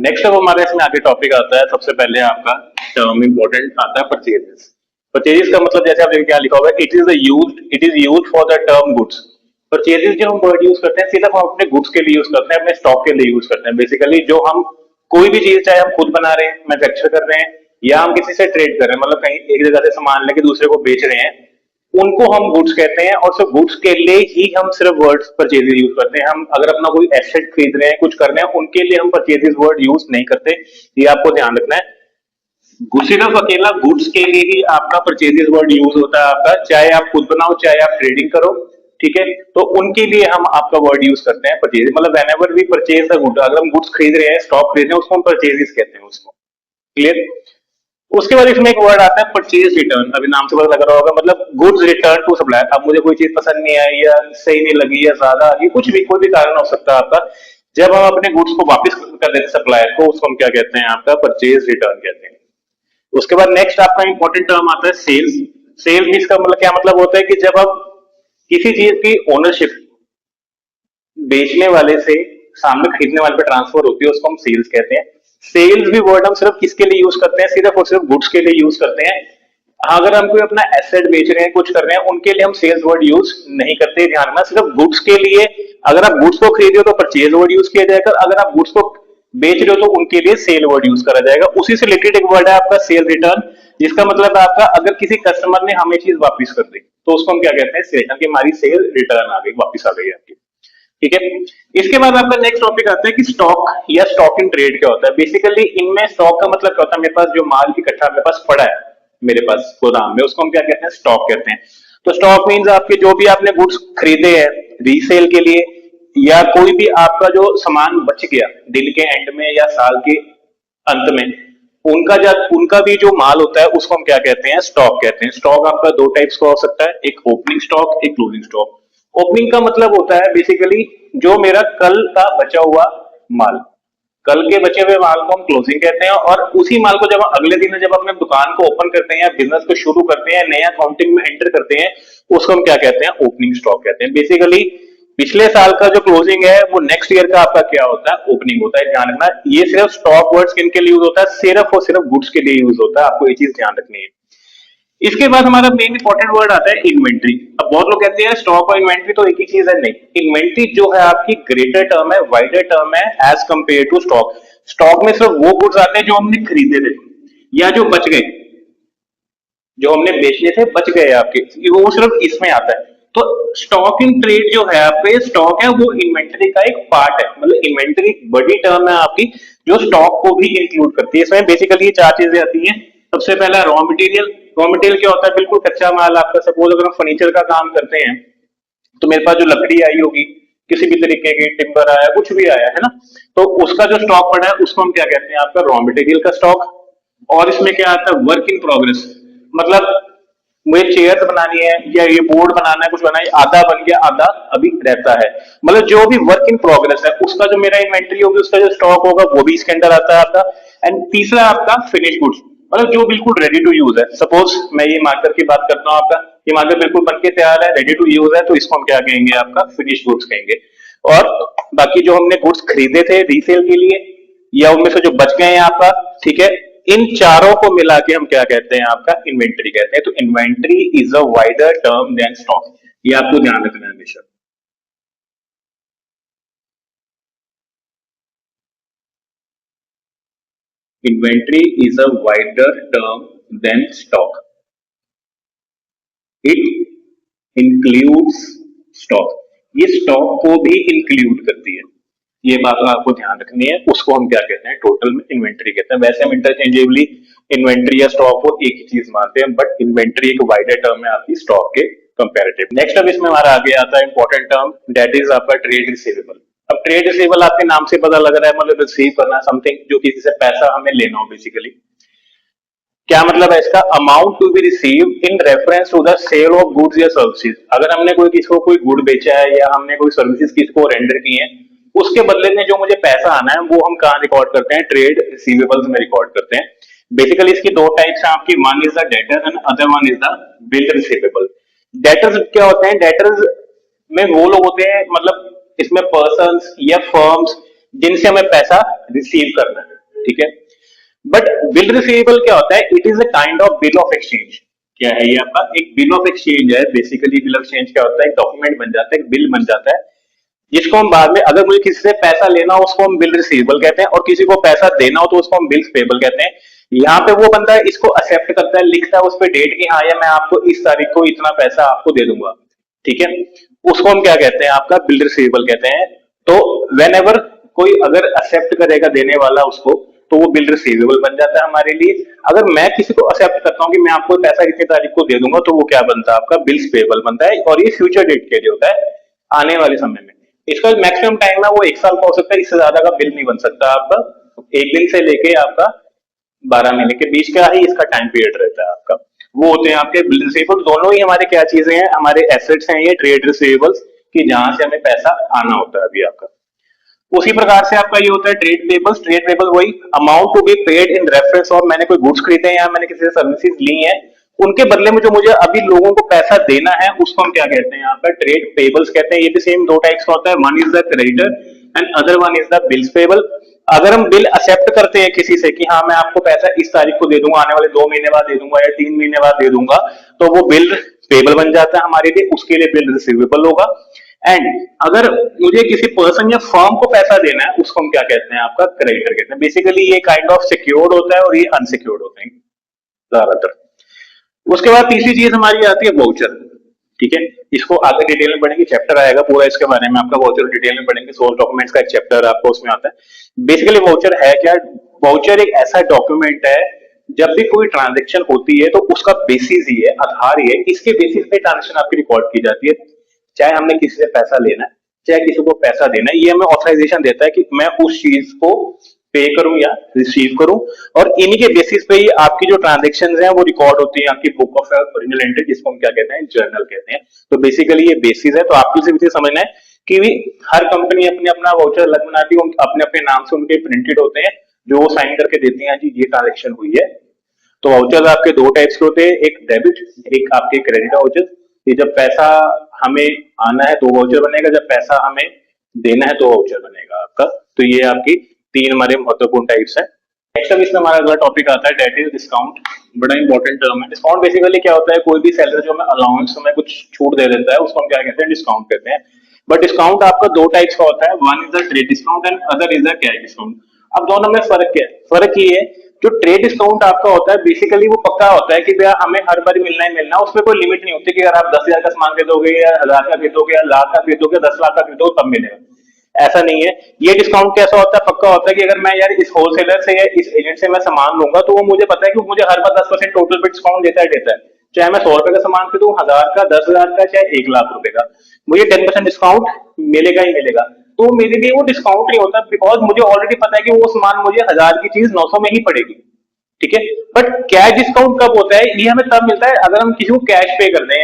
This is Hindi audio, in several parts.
नेक्स्ट अब हमारे इसमें आगे टॉपिक आता है, सबसे पहले आपका टर्म इंपॉर्टेंट आता है परचेजेस। परचेजेस का मतलब जैसे आपने क्या लिखा हुआ है, it is used for the term goods. Purchases जो हम वर्ड यूज करते हैं सिर्फ हम अपने गुड्स के लिए यूज करते हैं, अपने स्टॉक के लिए यूज करते हैं। बेसिकली जो हम कोई भी चीज चाहे हम खुद बना रहे हैं, मैन्युफैक्चर कर रहे हैं, या हम किसी से ट्रेड कर रहे हैं, मतलब कहीं एक जगह से सामान लेके दूसरे को बेच रहे हैं, उनको हम गुड्स कहते हैं। और सिर्फ गुड्स के लिए ही हम सिर्फ वर्ड परचेजेस यूज करते हैं। हम अगर अपना कोई एसेट खरीद रहे हैं, कुछ कर रहे हैं, उनके लिए हम परचेजेस वर्ड यूज नहीं करते। ये आपको ध्यान रखना है। सिर्फ अकेला गुड्स के लिए ही आपका परचेजेस वर्ड यूज होता है आपका, चाहे आप खुद बनाओ चाहे आप ट्रेडिंग करो, ठीक है। तो उनके लिए हम आपका वर्ड यूज करते हैं परचेज, मतलब whenever we purchase the good, अगर हम गुड्स खरीद रहे हैं, स्टॉक खरीद रहे हैं, उसको हम परचेजेस कहते हैं उसको। क्लियर। उसके बाद इसमें एक वर्ड आता है परचेज रिटर्न। अभी नाम से पता लग रहा होगा, मतलब गुड्स रिटर्न टू सप्लायर। अब मुझे कोई चीज पसंद नहीं आई या सही नहीं लगी या ज्यादा आ गई, कुछ भी कोई भी कारण हो सकता है आपका, जब हम अपने गुड्स को वापस कर देते हैं सप्लायर को, उसको हम क्या कहते हैं, आपका परचेज रिटर्न कहते हैं। उसके बाद नेक्स्ट आपका इंपॉर्टेंट टर्म आता है सेल्स। सेल्स इसका मतलब क्या मतलब होता है कि जब हम किसी चीज की ओनरशिप बेचने वाले से सामने खरीदने वाले पे ट्रांसफर होती है, उसको हम सेल्स कहते हैं। सेल्स भी वर्ड हम सिर्फ किसके लिए यूज करते हैं, सिर्फ और सिर्फ गुड्स के लिए यूज करते हैं। अगर हम कोई अपना एसेट बेच रहे हैं, कुछ कर रहे हैं, उनके लिए हम सेल्स वर्ड यूज नहीं करते। ध्यान रखना, सिर्फ गुड्स के लिए। अगर आप गुड्स को खरीदे हो तो परचेज वर्ड यूज किया जाएगा, अगर आप गुड्स को बेच रहे हो तो उनके लिए सेल वर्ड यूज करा जाएगा। उसी से रिलेटेड एक वर्ड है आपका सेल रिटर्न, जिसका मतलब है आपका अगर किसी कस्टमर ने हमें चीज वापस कर दी तो उसको हम क्या कहते हैं, सेल, कि हमारी सेल रिटर्न आ गई, वापस आ गई आपकी, ठीक है। इसके बाद आपका नेक्स्ट टॉपिक आता है कि स्टॉक या स्टॉक इन ट्रेड क्या होता है। बेसिकली इनमें स्टॉक का मतलब क्या होता है, मेरे पास जो माल इकट्ठा मेरे पास पड़ा है, मेरे पास गोदाम में, उसको हम क्या कहते हैं, स्टॉक कहते हैं। तो स्टॉक मींस आपके जो भी आपने गुड्स खरीदे हैं रीसेल के लिए, या कोई भी आपका जो सामान बच गया दिन के एंड में या साल के अंत में, उनका भी जो माल होता है उसको हम क्या कहते हैं, स्टॉक कहते हैं। स्टॉक आपका दो टाइप्स का हो सकता है, एक ओपनिंग स्टॉक, एक क्लोजिंग स्टॉक। ओपनिंग का मतलब होता है बेसिकली जो मेरा कल का बचा हुआ माल, कल के बचे हुए माल को हम क्लोजिंग कहते हैं। और उसी माल को जब हम अगले दिन जब अपने दुकान को ओपन करते हैं या बिजनेस को शुरू करते हैं, नया अकाउंटिंग में एंटर करते हैं, उसको हम क्या कहते हैं, ओपनिंग स्टॉक कहते हैं। बेसिकली पिछले साल का जो क्लोजिंग है वो नेक्स्ट ईयर का आपका क्या होता है, ओपनिंग होता है। ध्यान रखना, ये सिर्फ स्टॉक वर्ड्स किनके लिए यूज होता है, सिर्फ और सिर्फ गुड्स के लिए यूज होता है, आपको ये चीज ध्यान रखनी है। इसके बाद हमारा मेन इंपॉर्टेंट वर्ड आता है इन्वेंट्री। अब बहुत लोग कहते हैं स्टॉक और इन्वेंट्री तो एक ही चीज है, नहीं। इन्वेंट्री जो है आपकी ग्रेटर टर्म है, वाइडर टर्म है as compare to stock. Stock में सिर्फ वो गुड्स आते हैं जो हमने खरीदे थे या जो बच गए, जो हमने बेचने थे बच गए आपके, वो सिर्फ इसमें आता है। तो स्टॉक इन ट्रेड जो है आपका, स्टॉक है वो इन्वेंट्री का एक पार्ट है, मतलब इन्वेंट्री बड़ी टर्म है आपकी जो स्टॉक को भी इंक्लूड करती है। इसमें बेसिकली चार चीजें आती हैं। सबसे पहला रॉ मटेरियल। रॉ मटेरियल क्या होता है, बिल्कुल कच्चा माल आपका। सपोज अगर हम फर्नीचर का काम करते हैं तो मेरे पास जो लकड़ी आई होगी, किसी भी तरीके की टिम्बर आया, कुछ भी आया है ना, तो उसका जो स्टॉक पड़ा है उसको हम क्या कहते हैं, आपका रॉ मटेरियल का स्टॉक। और इसमें क्या आता है, वर्क इन प्रोग्रेस, मतलब मुझे चेयर्स बनानी है या ये बोर्ड बनाना है, कुछ बनाना है, आधा बन गया आधा अभी रहता है, मतलब जो भी वर्क इन प्रोग्रेस है उसका जो मेरा इन्वेंट्री होगी, उसका जो स्टॉक होगा वो भी इसके अंदर आता है आपका। एंड तीसरा आपका फिनिश गुड्स, मतलब जो बिल्कुल रेडी टू यूज है। सपोज मैं ये मार्कर की बात करता हूँ, आपका ये मार्कर बिल्कुल बन के तैयार है, रेडी टू यूज है, तो इसको हम क्या कहेंगे, आपका फिनिश गुड्स कहेंगे। और बाकी जो हमने गुड्स खरीदे थे रीसेल के लिए या उनमें से जो बच गए हैं आपका, ठीक है, इन चारों को मिला के हम क्या कहते हैं, आपका इन्वेंट्री कहते हैं। तो inventory is a wider term than stock, ये आपको ध्यान रखना है हमेशा। Inventory is a wider term than stock, it includes stock, ये स्टॉक को भी इंक्लूड करती है। ये बात आपको ध्यान रखनी है। उसको हम क्या कहते हैं, टोटल में इन्वेंट्री कहते हैं। वैसे हम इंटरचेंजेबली इन्वेंट्री या स्टॉक को एक ही चीज मानते हैं, बट इन्वेंट्री एक वाइडर टर्म है आपकी स्टॉक के कंपैरेटिव। नेक्स्ट अब इसमें हमारा आगे आता है इंपॉर्टेंट टर्म, दैट इज आपका ट्रेड रिसीवेबल। अब ट्रेड रिसीवेबल आपके नाम से पता लग रहा है, मतलब रिसीव करना समथिंग, जो किसी से पैसा हमें लेना हो। बेसिकली क्या मतलब है इसका, amount to be receive in reference to the sale of goods या सर्विसेज। अगर हमने कोई किसी को कोई गुड बेचा है या हमने कोई सर्विसेज किसी को रेंडर की है, उसके बदले में जो मुझे पैसा आना है वो हम कहाँ रिकॉर्ड करते हैं, ट्रेड रिसीवेबल्स में रिकॉर्ड करते हैं। बेसिकली इसकी दो टाइप्स हैं आपकी, one is the debtor and other one is the bill receivable. Debtors क्या होते हैं, डेटर्स में वो लोग होते हैं, मतलब इसमें पर्सन्स या फर्म्स जिनसे हमें पैसा रिसीव करना है, ठीक है। बट बिल रिसीवेबल क्या होता है, it is a kind of bill of exchange. क्या है ये आपका एक बिल ऑफ एक्सचेंज है। बेसिकली बिल ऑफ एक्सचेंज क्या होता है, एक डॉक्यूमेंट बन जाता है, एक बिल बन जाता है, जिसको हम बाद में अगर मुझे किसी से पैसा लेना हो उसको हम बिल रिसीवेबल कहते हैं, और किसी को पैसा देना हो तो उसको हम बिल पेबल कहते हैं। यहाँ पे वो बंदा इसको एक्सेप्ट करता है, लिखता है उस पर डेट कि हाँ, या मैं आपको इस तारीख को इतना पैसा आपको दे दूंगा, ठीक है। उसको हम क्या कहते हैं, आपका बिल रिसीवेबल कहते हैं। तो वेन एवर कोई अगर एक्सेप्ट करेगा देने वाला उसको, तो वो बिल रिसीवेबल बन जाता है हमारे लिए। अगर मैं किसी को एक्सेप्ट करता हूँ कि मैं आपको पैसा इतनी तारीख को दे दूंगा, तो वो क्या बनता है, आपका बिल्स पेबल बनता है, और ये फ्यूचर डेट के लिए होता है, आने वाले समय में। इसका मैक्सिमम टाइम है वो 1 साल का हो सकता है, इससे ज्यादा का बिल नहीं बन सकता आपका। एक दिन से लेके आपका 12 महीने के बीच का ही इसका टाइम पीरियड रहता है आपका। वो होते हैं आपके बिल रिसीवेबल। दोनों ही हमारे क्या चीजें हैं, हमारे एसेट्स हैं ये ट्रेड रिसीवेबल्स, कि जहां से हमें पैसा आना होता है अभी आपका। उसी प्रकार से आपका ये होता है ट्रेड पेबल्स। ट्रेड पेबल वही amount to be paid in reference, और मैंने कोई गुड्स खरीदे हैं या मैंने किसी से सर्विसेज ली हैं, उनके बदले में जो मुझे अभी लोगों को पैसा देना है, उसको हम क्या कहते हैं, यहाँ पर ट्रेड पेबल्स कहते हैं। ये भी सेम 2 टाइप्स का होता है, one is the creditor and other one is the bills payable. अगर हम बिल एक्सेप्ट करते हैं किसी से कि हाँ, मैं आपको पैसा इस तारीख को दे दूंगा, आने वाले 2 महीने बाद दे दूंगा या 3 महीने बाद दे दूंगा, तो वो बिल पेबल बन जाता है हमारे लिए, उसके लिए बिल रिसीवेबल होगा। एंड अगर मुझे किसी पर्सन या फर्म को पैसा देना है, उसको हम क्या कहते हैं, आपका क्रेडिटर कहते हैं। बेसिकली ये काइंड ऑफ सिक्योर्ड होता है और ये अनसिक्योर्ड होते हैं ज्यादातर। उसके बाद तीसरी चीज हमारी आती है वाउचर, ठीक है। इसको आगे डिटेल में पढ़ेंगे, चैप्टर आएगा पूरा इसके बारे में आपका, वाउचर डिटेल में पढ़ेंगे। सोर्स डॉक्यूमेंट्स का एक चैप्टर आपको उसमें आता है। बेसिकली वाउचर है क्या, वाउचर एक ऐसा डॉक्यूमेंट है, जब भी कोई ट्रांजेक्शन होती है तो उसका बेसिस ही है, आधार ही है, इसके बेसिस पे ट्रांजेक्शन आपकी रिकॉर्ड की जाती है। चाहे हमने किसी से पैसा लेना है, चाहे किसी को पैसा देना है, ये हमें ऑथराइजेशन देता है कि मैं उस चीज को पे करूं या रिसीव करूं, और इन्हीं के बेसिस पे ही आपकी जो ट्रांजेक्शन है वो रिकॉर्ड होती है आपकी बुक ऑफ ओरिजिनल एंट्री, जिसको हम क्या कहते हैं, जर्नल कहते हैं। तो बेसिकली ये बेसिस है। तो आपको सिर्फ ये समझना है कि भी हर कंपनी अपने अपना वाउचर अलग बनाती है, अपने अपने नाम से उनके प्रिंटेड होते हैं, जो वो साइन करके देती हैं जी ये ट्रांजेक्शन हुई है। तो वाउचर आपके 2 टाइप्स के होते हैं, एक डेबिट, एक आपके क्रेडिट वाउचर। कि जब पैसा हमें आना है तो वाउचर बनेगा, जब पैसा हमें देना है तो वाउचर बनेगा आपका। तो ये आपकी 3 हमारे महत्वपूर्ण टाइप्स है। नेक्स्ट अब इसमें हमारा अगला टॉपिक आता है डेट इज डिस्काउंट। बड़ा इंपॉर्टेंट टर्म है। डिस्काउंट बेसिकली क्या होता है, कोई भी सेलर जो हमें अलाउंस में कुछ छूट दे देता है, उसको हम क्या कहते हैं, डिस्काउंट कहते हैं। बट डिस्काउंट आपका 2 टाइप्स का होता है, one is the trade discount and other is the cash discount. अब दोनों में फर्क क्या है, फर्क ये है, जो ट्रेड डिस्काउंट आपका होता है बेसिकली वो पक्का होता है कि भैया हमें हर बार मिलना ही मिलना, उसमें कोई लिमिट नहीं होती कि अगर आप 10,000 का सामान खरीदोगे या 1,000 का खरीदोगे या लाख का खरीदोगे, 10 लाख का खरीदोगे तब मिलेगा, ऐसा नहीं है। ये डिस्काउंट कैसा होता है, पक्का होता है कि अगर मैं यार इस होलसेलर से या इस एजेंट से मैं सामान लूंगा, तो वो मुझे पता है कि मुझे हर बार 10% टोटल पे डिस्काउंट देता है। चाहे मैं 100 रुपए का सामान खरीदूं, 1,000 का, 10,000 का, चाहे 1 लाख रुपए का, मुझे 10% डिस्काउंट मिलेगा ही मिलेगा। तो मेरे लिए वो डिस्काउंट नहीं होता, बिकॉज मुझे ऑलरेडी पता है कि वो सामान मुझे 1,000 की चीज 900 में ही पड़ेगी, ठीक है। बट कैश डिस्काउंट कब होता है, ये हमें तब मिलता है अगर हम किसी को कैश पे कर दें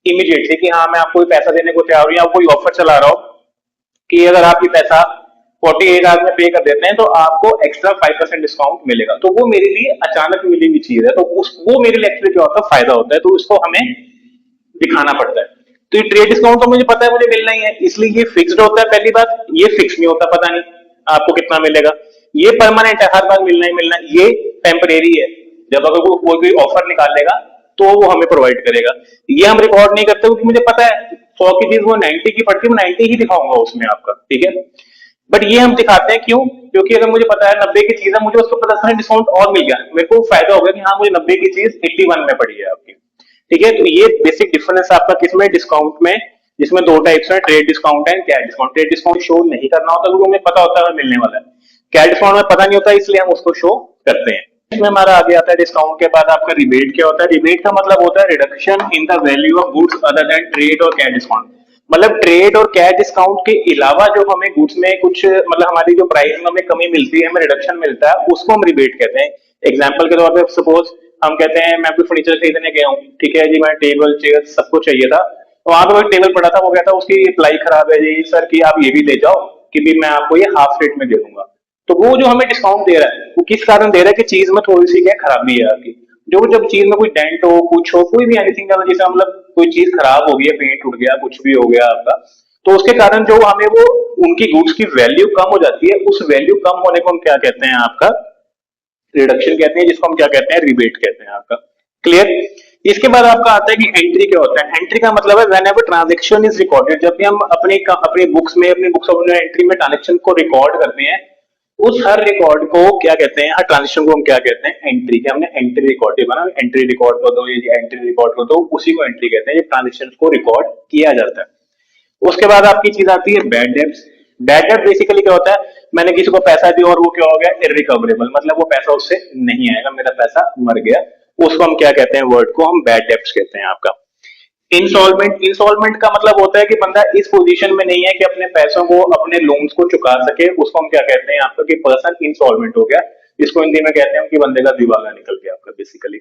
इमीडिएटली, कि हाँ मैं आपको पैसा देने को तैयार हूं, या कोई ऑफर चला रहा हूं कि अगर आप ये पैसा 48 आवर्स में पे कर देते हैं तो आपको एक्स्ट्रा 5% डिस्काउंट मिलेगा। तो वो मेरे लिए अचानक मिली हुई चीज है, तो वो मेरे लिए एक्चुअली क्या होता है, फायदा होता है, तो इसको हमें दिखाना पड़ता है। तो ये ट्रेड डिस्काउंट तो मुझे पता है मुझे मिलना ही है, इसलिए ये फिक्स्ड होता है। पहली बात, ये फिक्स नहीं होता, पता नहीं आपको कितना मिलेगा। ये परमानेंट है, हर बार मिलना ही मिलना। ये टेम्परेरी है, जब अगर वो कोई भी ऑफर निकालेगा तो वो हमें प्रोवाइड करेगा। ये हम रिकॉर्ड नहीं करते क्योंकि मुझे पता है 100 की चीज वो 90 की पड़ती है, मैं 90 ही दिखाऊंगा उसमें आपका, ठीक है। बट ये हम दिखाते हैं क्यों, क्योंकि अगर मुझे पता है 90 की चीज है, मुझे उसको 50% डिस्काउंट और मिल गया, मेरे को फायदा हो गया कि हाँ मुझे 90 की चीज 81 में पड़ी है आपकी, ठीक है। तो ये बेसिक डिफरेंस आपका किसमें, डिस्काउंट में, जिसमें 2 टाइप्स है, trade discount and cash discount. Trade discount show नहीं करना होता क्योंकि हमें पता होता है मिलने वाला है। कैश डिस्काउंट में पता नहीं होता, इसलिए हम उसको शो करते हैं। इसमें हमारा आगे आता है डिस्काउंट के बाद आपका रिबेट। क्या होता है, रिबेट का मतलब होता है reduction in the value of goods other than trade और कैश डिस्काउंट। मतलब ट्रेड और कैश डिस्काउंट के अलावा जो हमें गुड्स में कुछ मतलब हमारी जो प्राइस में हमें कमी मिलती है, हमें रिडक्शन मिलता है, उसको हम रिबेट कहते हैं। एग्जांपल के तौर पे सपोज हम कहते हैं मैं कोई फर्नीचर खरीदने गया हूँ, ठीक है जी, मैं टेबल चेयर सब कुछ चाहिए था, तो वहां पर टेबल पड़ा था, वो कहता है उसकी प्लाई खराब है जी सर कि आप ये भी ले जाओ कि भी मैं आपको ये हाफ रेट में दे दूंगा। तो वो जो हमें डिस्काउंट दे रहा है वो किस कारण दे रहा है कि चीज में थोड़ी सी क्या खराबी है आपकी, जो जब चीज में कोई डेंट हो, कुछ हो, कोई भी एनीथिंग, जैसे मतलब कोई चीज खराब हो गई है, पेंट टूट गया, कुछ भी हो गया आपका, तो उसके कारण जो हमें वो उनकी गुड्स की वैल्यू कम हो जाती है, उस वैल्यू कम होने को हम क्या कहते हैं, आपका रिडक्शन कहते हैं, जिसको हम क्या कहते हैं, रिबेट कहते हैं आपका। क्लियर। इसके बाद आपका आता है कि एंट्री क्या होता है। एंट्री का मतलब है when ever transaction is recorded, जब भी हम अपने बुक्स ऑफ एंट्री में ट्रांजैक्शन को रिकॉर्ड करते हैं, उस हर रिकॉर्ड को क्या कहते हैं, हर ट्रांजेक्शन को हम क्या कहते हैं, एंट्री। क्या हमने एंट्री रिकॉर्ड बना, एंट्री रिकॉर्ड कर दो, ये एंट्री रिकॉर्ड कर दो, उसी को एंट्री कहते हैं, ट्रांजेक्शन को रिकॉर्ड किया जाता है। उसके बाद आपकी चीज आती है बैड डेब्ट्स। बैड डेब्ट बेसिकली क्या होता है, मैंने किसी को पैसा दिया और वो क्या हो गया, इरिकवरेबल, मतलब वो पैसा उससे नहीं आएगा, मेरा पैसा मर गया, उसको हम क्या कहते हैं, वर्ड को हम बैड डेब्ट्स कहते हैं आपका। इंस्टॉलमेंट, इंस्टॉलमेंट का मतलब होता है कि बंदा इस पोजीशन में नहीं है कि अपने पैसों को, अपने लोन्स को चुका सके, उसको हम क्या कहते हैं आपका, कि पर्सन इंस्टॉलमेंट हो गया, इसको हिंदी में कहते हैं कि बंदे का दिवाला निकल गया आपका बेसिकली।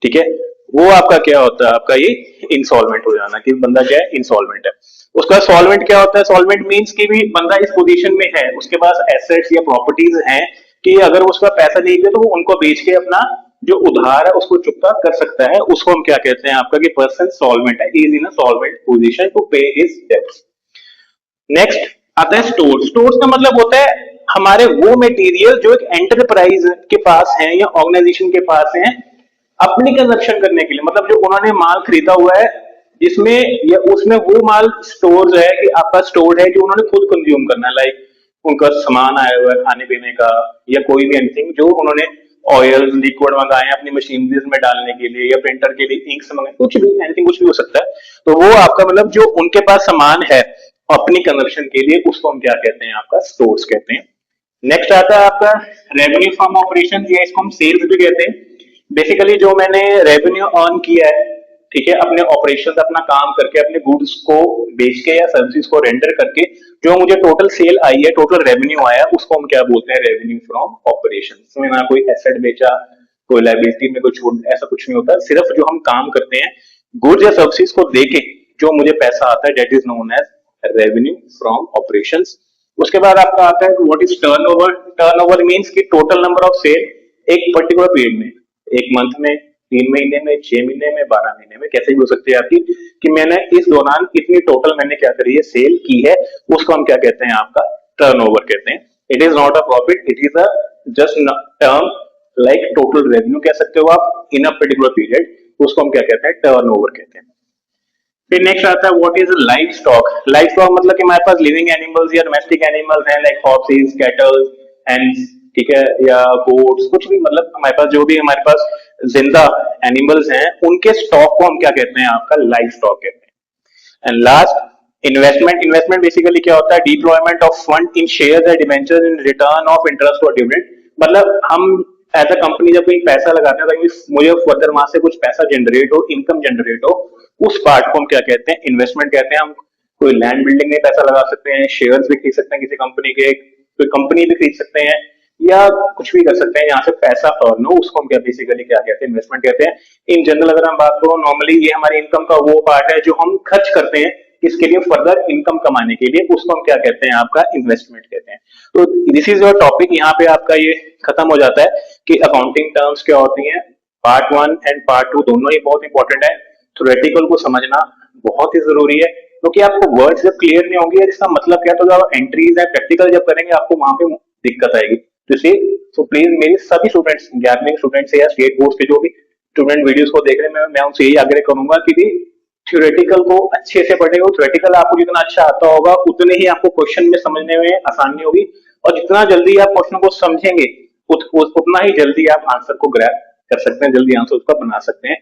ठीक है, वो आपका क्या होता है, आपका ये इंसॉल्वेंट हो जाना, कि बंदा क्या है, इंसॉल्वेंट है। उसका सॉल्वेंट क्या होता है, सॉल्वेंट मींस कि भी बंदा इस पोजीशन में है, उसके पास एसेट्स या प्रॉपर्टीज हैं कि अगर उसका पैसा नहीं दे तो वो उनको बेच के अपना जो उधार है उसको चुकता कर सकता है, उसको हम क्या कहते हैं आपका, कि पर्सन सॉल्वेंट है, is in a solvent position to pay his debts. Next आता है स्टोर। स्टोर्स का मतलब होता है हमारे वो मटेरियल जो एक एंटरप्राइज के पास है या ऑर्गेनाइजेशन के पास है अपनी कंजप्शन करने के लिए, मतलब जो उन्होंने माल खरीदा हुआ है जिसमें या उसमें वो माल स्टोर है, कि आपका स्टोर है जो उन्होंने खुद कंज्यूम करना है, लाइक उनका सामान आया हुआ है खाने पीने का या कोई भी एनीथिंग जो उन्होंने ऑयल लिक्विड मंगाए हैं अपनी मशीनरीज में डालने के लिए या प्रिंटर के लिए इंक्स मंगाए, कुछ भी एनीथिंग, कुछ भी हो सकता है। तो वो आपका मतलब जो उनके पास सामान है अपनी कंजप्शन के लिए, उसको हम क्या कहते हैं, आपका स्टोर्स कहते हैं। नेक्स्ट आता है आपका रेवेन्यू फ्रॉम ऑपरेशन, या इसको हम सेल्स भी कहते हैं। बेसिकली जो मैंने रेवेन्यू अर्न किया है, ठीक है, अपने ऑपरेशन, अपना काम करके, अपने गुड्स को बेच के या सर्विसेज को रेंडर करके जो मुझे टोटल सेल आई है, टोटल रेवेन्यू आया, उसको हम क्या बोलते हैं, रेवेन्यू फ्रॉम ऑपरेशन। इसमें ना कोई एसेट बेचा, कोई लायबिलिटी में कोई छूट, ऐसा कुछ नहीं होता, सिर्फ जो हम काम करते हैं गुड्स या सर्विसेज को देके जो मुझे पैसा आता है, debt is known as revenue from operations. उसके बाद आपका आता है what is turnover. Turnover means कि टोटल नंबर ऑफ सेल एक पर्टिकुलर पीरियड में, एक मंथ में, 3 महीने में, 6 महीने में, 12 महीने में, कैसे भी हो सकती है आपकी, कि मैंने इस दौरान इतनी टोटल मैंने क्या करी है, सेल की है, उसको हम क्या कहते हैं, आपका टर्नओवर कहते हैं। It is not a profit, it is a just term, like total revenue कह सकते हो आप इन अ पर्टिकुलर पीरियड, उसको हम क्या कहते हैं, टर्नओवर कहते हैं। फिर नेक्स्ट आता है what is live stock. Live stock मतलब कि हमारे पास लिविंग एनिमल्स या डोमेस्टिक एनिमल्स हैं, लाइक हॉर्सेस, कैटल, एंड्स, ठीक है, या गोट्स, कुछ भी, मतलब हमारे पास जो भी हमारे पास जिंदा एनिमल्स हैं, उनके स्टॉक को हम क्या कहते हैं, आपका लाइव स्टॉक कहते हैं। And last investment. Investment basically क्या होता है, deployment of fund in shares and debentures in return of interest और डिविडेंड। मतलब हम एज अ कंपनी जब कहीं पैसा लगाते हैं ताकि मुझे फर्दर वहां से कुछ पैसा जनरेट हो, इनकम जनरेट हो, उस पार्ट को हम क्या कहते हैं, इन्वेस्टमेंट कहते हैं। हम कोई लैंड बिल्डिंग में पैसा लगा सकते हैं, शेयर्स भी खरीद सकते हैं किसी कंपनी के, कोई कंपनी भी खरीद सकते हैं, या कुछ भी कर सकते हैं यहाँ से पैसा अर्न हो, उसको हम क्या बेसिकली क्या कहते हैं, इन्वेस्टमेंट कहते हैं। इन जनरल अगर हम बात करो, नॉर्मली ये हमारी इनकम का वो पार्ट है जो हम खर्च करते हैं इसके लिए, फर्दर इनकम कमाने के लिए, उसको हम क्या कहते हैं, आपका इन्वेस्टमेंट कहते हैं। तो दिस इज योर टॉपिक, यहाँ पे आपका ये खत्म हो जाता है कि अकाउंटिंग टर्म्स क्या होती हैं। पार्ट 1 एंड पार्ट 2 दोनों ही बहुत इंपॉर्टेंट है। थ्योरेटिकल को समझना बहुत ही जरूरी है, क्योंकि आपको वर्ड्स जब क्लियर नहीं होंगे इसका मतलब क्या, तो जब एंट्रीज है प्रैक्टिकल जब करेंगे आपको वहां पे दिक्कत आएगी। तो प्लीज मेरे सभी स्टूडेंट्स, 11वीं स्टूडेंट्स या स्टेट बोर्ड के जो भी स्टूडेंट वीडियोस को देख रहे हैं, मैं उनसे यही आग्रह करूंगा कि भी थ्योरेटिकल को अच्छे से पढ़ेंगे। थ्योरेटिकल आपको जितना अच्छा आता होगा उतने ही आपको क्वेश्चन में समझने में आसानी होगी, और जितना जल्दी आप क्वेश्चन को समझेंगे उतना ही जल्दी आप आंसर को ग्रैब कर सकते हैं, जल्दी आंसर उसका बना सकते हैं।